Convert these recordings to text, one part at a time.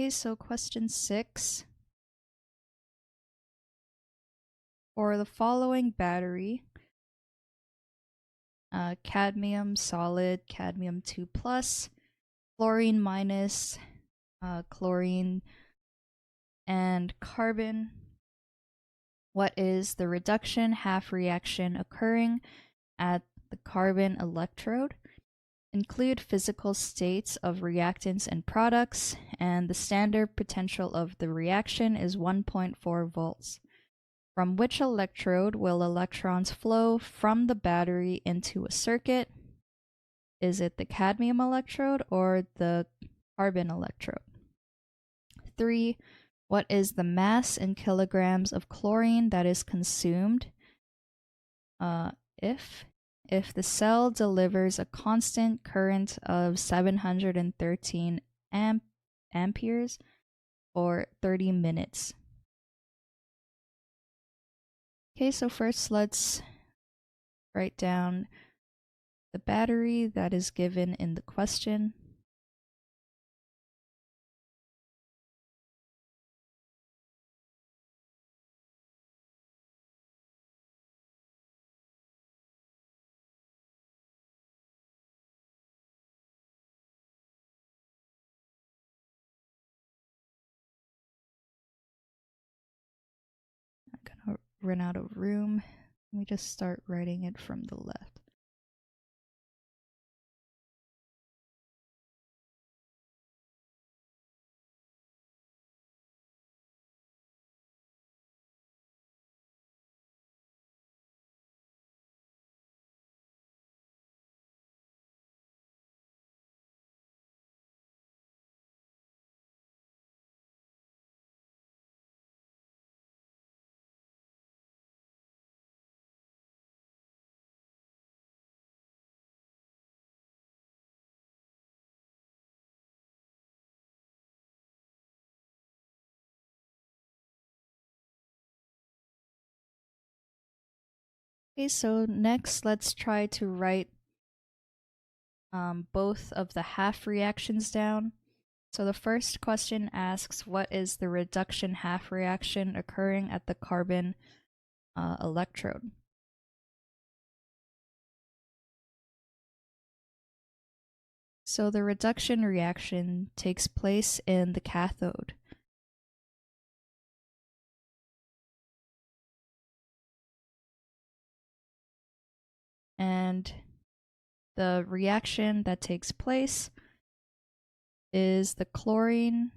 Okay, so question 6. For the following battery, cadmium solid, cadmium 2+, chlorine minus, chlorine, and carbon, what is the reduction half reaction occurring at the carbon electrode? Include physical states of reactants and products, and the standard potential of the reaction is 1.4 volts. From which electrode will electrons flow from the battery into a circuit? Is it the cadmium electrode or the carbon electrode? 3. What is the mass in kilograms of chlorine that is consumed if the cell delivers a constant current of 713 amperes for 30 minutes? Okay, so first let's write down the battery that is given in the question. I'm gonna run out of room. Let me just start writing it from the left. Okay, so next let's try to write both of the half reactions down. So the first question asks, what is the reduction half reaction occurring at the carbon electrode? So the reduction reaction takes place in the cathode. And the reaction that takes place is the chlorine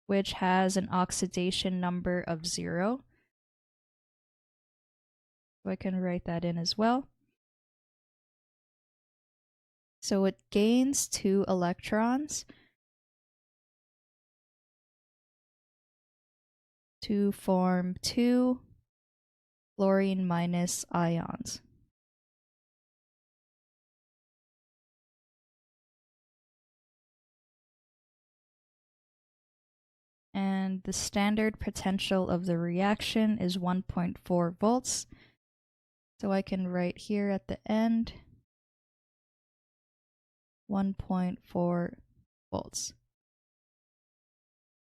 which has an oxidation number of 0. So I can write that in as well. So it gains 2 electrons to form 2 chlorine minus ions. And the standard potential of the reaction is 1.4 volts. So I can write here at the end 1.4 volts.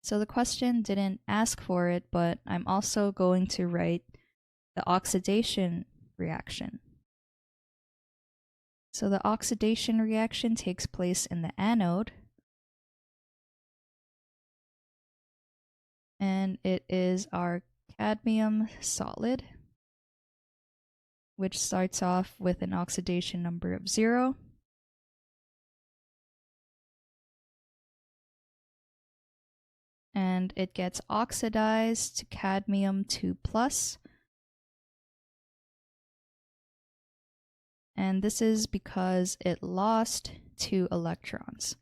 So the question didn't ask for it, but I'm also going to write the oxidation reaction. So the oxidation reaction takes place in the anode, and it is our cadmium solid, which starts off with an oxidation number of 0. And it gets oxidized to cadmium 2+. And this is because it lost 2 electrons.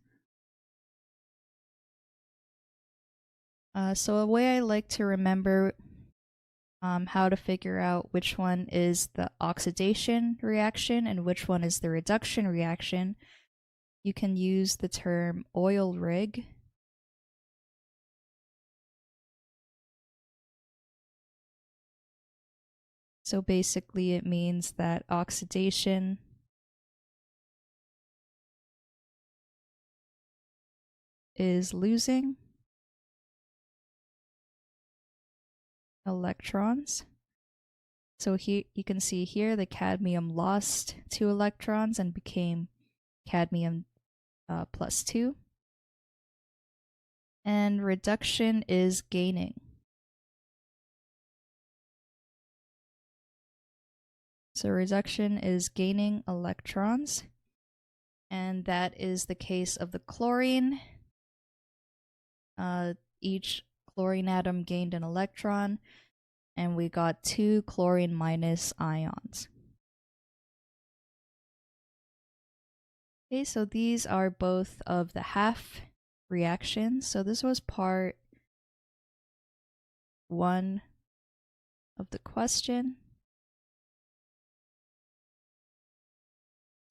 So a way I like to remember how to figure out which one is the oxidation reaction and which one is the reduction reaction, you can use the term oil rig. So basically it means that oxidation is losing electrons. So here you can see here the cadmium lost 2 electrons and became cadmium plus 2. And reduction is gaining. So reduction is gaining electrons, and that is the case of the chlorine. Each chlorine atom gained an electron, and we got 2 chlorine minus ions. Okay, so these are both of the half reactions. So this was part 1 of the question.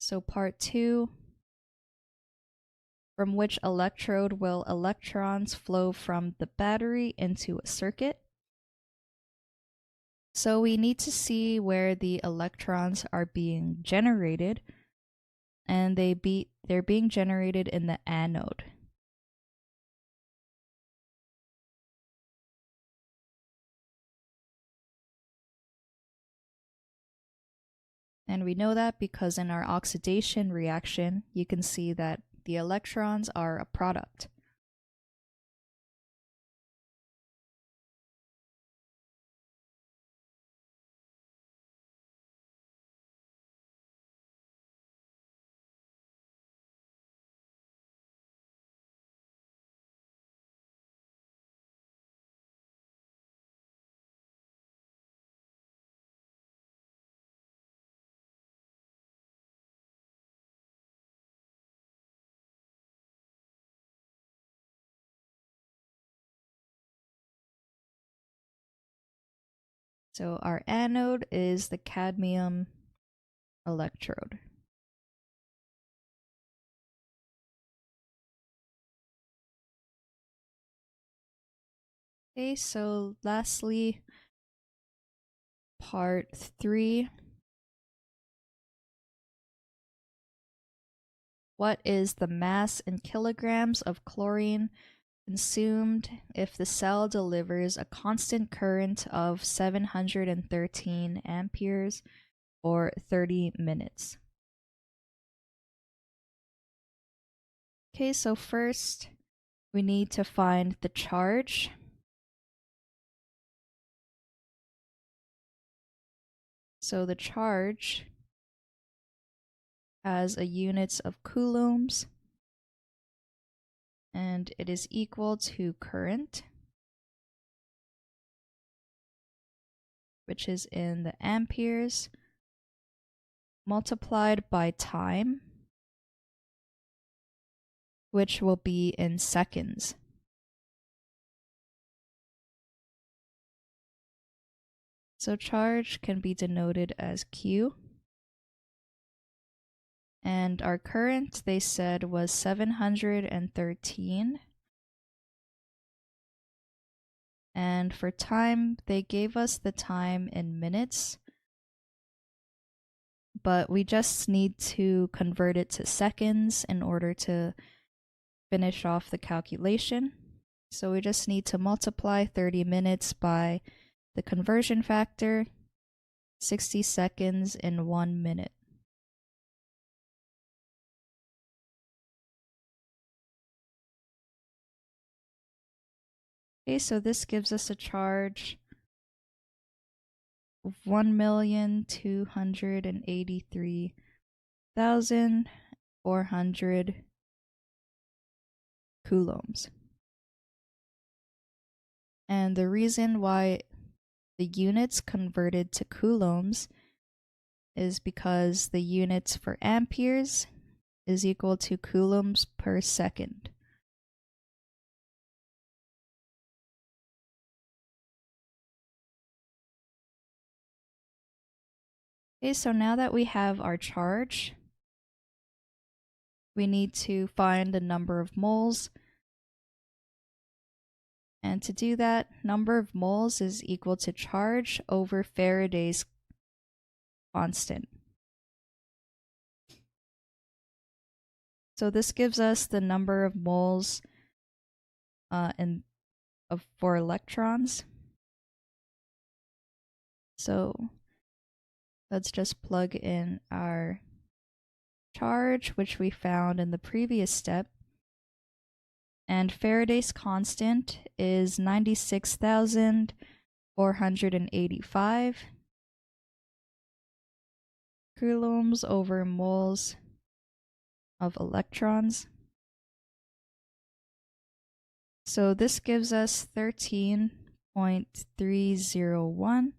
So part 2, from which electrode will electrons flow from the battery into a circuit? So we need to see where the electrons are being generated, and they're being generated in the anode. And we know that because in our oxidation reaction, you can see that the electrons are a product. So our anode is the cadmium electrode. Okay, so lastly, part 3. What is the mass in kilograms of chlorine consumed if the cell delivers a constant current of 713 amperes for 30 minutes? Okay, so first we need to find the charge. So the charge has a units of coulombs, and it is equal to current, which is in the amperes, multiplied by time, which will be in seconds. So charge can be denoted as Q. And our current, they said, was 713. And for time, they gave us the time in minutes. But we just need to convert it to seconds in order to finish off the calculation. So we just need to multiply 30 minutes by the conversion factor, 60 seconds in 1 minute. Okay, so this gives us a charge of 1,283,400 coulombs. And the reason why the units converted to coulombs is because the units for amperes is equal to coulombs per second. Okay, so now that we have our charge, we need to find the number of moles. And to do that, number of moles is equal to charge over Faraday's constant. So this gives us the number of moles for electrons. So let's just plug in our charge, which we found in the previous step. And Faraday's constant is 96,485 coulombs over moles of electrons. So this gives us 13.301.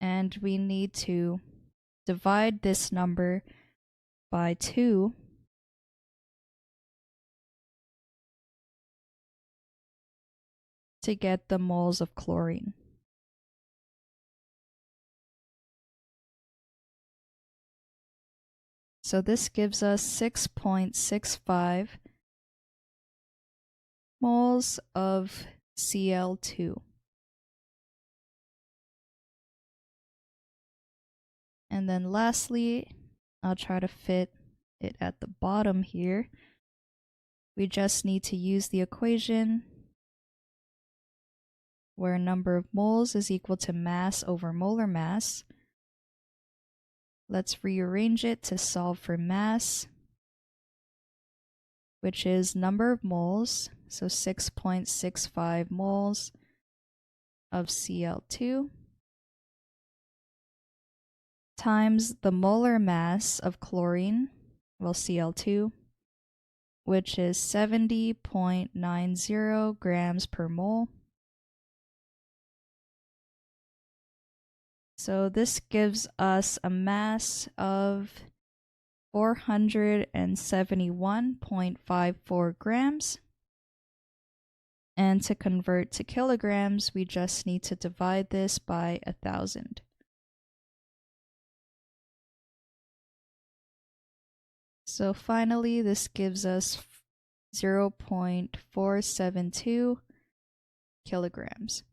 And we need to divide this number by 2 to get the moles of chlorine. So this gives us 6.65 moles of Cl2. And then lastly, I'll try to fit it at the bottom here. We just need to use the equation where number of moles is equal to mass over molar mass. Let's rearrange it to solve for mass, which is number of moles, so 6.65 moles of Cl2 times the molar mass of chlorine, well, Cl2, which is 70.90 grams per mole. So this gives us a mass of 471.54 grams. And to convert to kilograms, we just need to divide this by 1,000. So finally, this gives us 0.472 kilograms.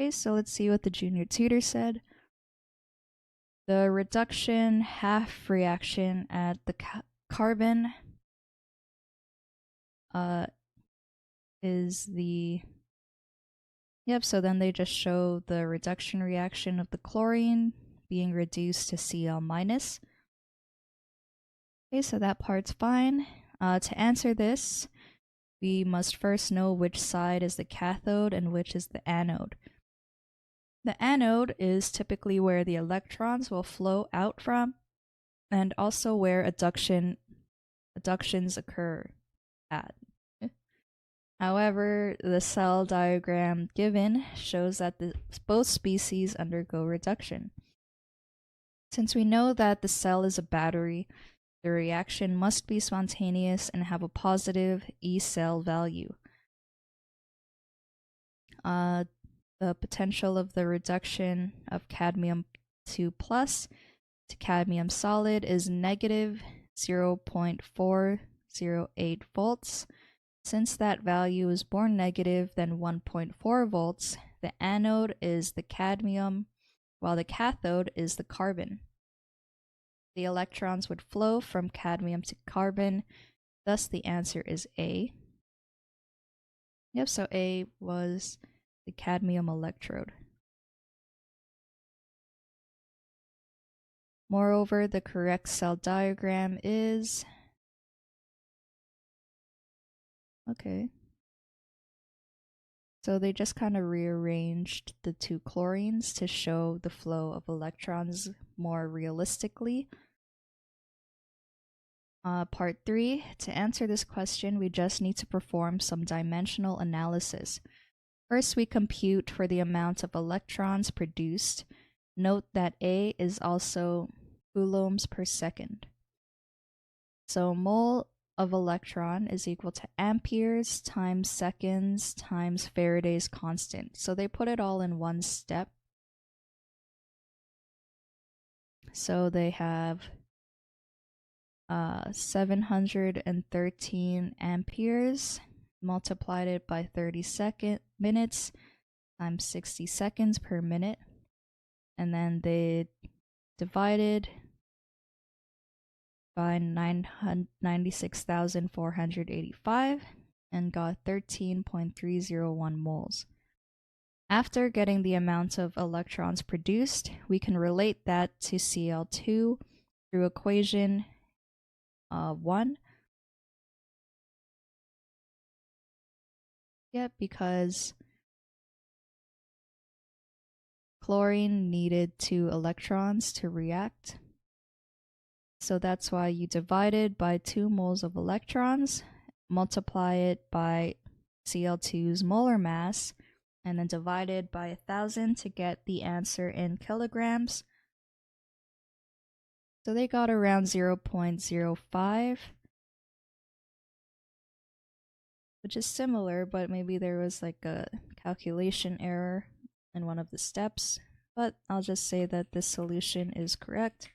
Okay, so let's see what the junior tutor said. The reduction half reaction at the carbon is the... Yep, so then they just show the reduction reaction of the chlorine being reduced to Cl-. Okay, so that part's fine. To answer this, we must first know which side is the cathode and which is the anode. The anode is typically where the electrons will flow out from, and also where adductions occur at. However, the cell diagram given shows that both species undergo reduction. Since we know that the cell is a battery, the reaction must be spontaneous and have a positive E cell value. The potential of the reduction of cadmium 2+ to cadmium solid is negative 0.408 volts. Since that value is born negative, then 1.4 volts, the anode is the cadmium, while the cathode is the carbon. The electrons would flow from cadmium to carbon, thus the answer is A. Yep, so A was the cadmium electrode. Moreover, the correct cell diagram is... Okay. So they just kind of rearranged the two chlorines to show the flow of electrons more realistically. Part 3, to answer this question, we just need to perform some dimensional analysis. First, we compute for the amount of electrons produced. Note that A is also coulombs per second. So mole of electron is equal to amperes times seconds times Faraday's constant. So they put it all in one step. So they have 713 amperes multiplied it by 30 minutes times 60 seconds per minute, and then they divided by 96,485 and got 13.301 moles. After getting the amount of electrons produced, we can relate that to Cl2 through equation 1. Yeah, because chlorine needed 2 electrons to react. So that's why you divide it by 2 moles of electrons, multiply it by Cl2's molar mass, and then divide it by 1,000 to get the answer in kilograms. So they got around 0.05, which is similar, but maybe there was like a calculation error in one of the steps. But I'll just say that this solution is correct.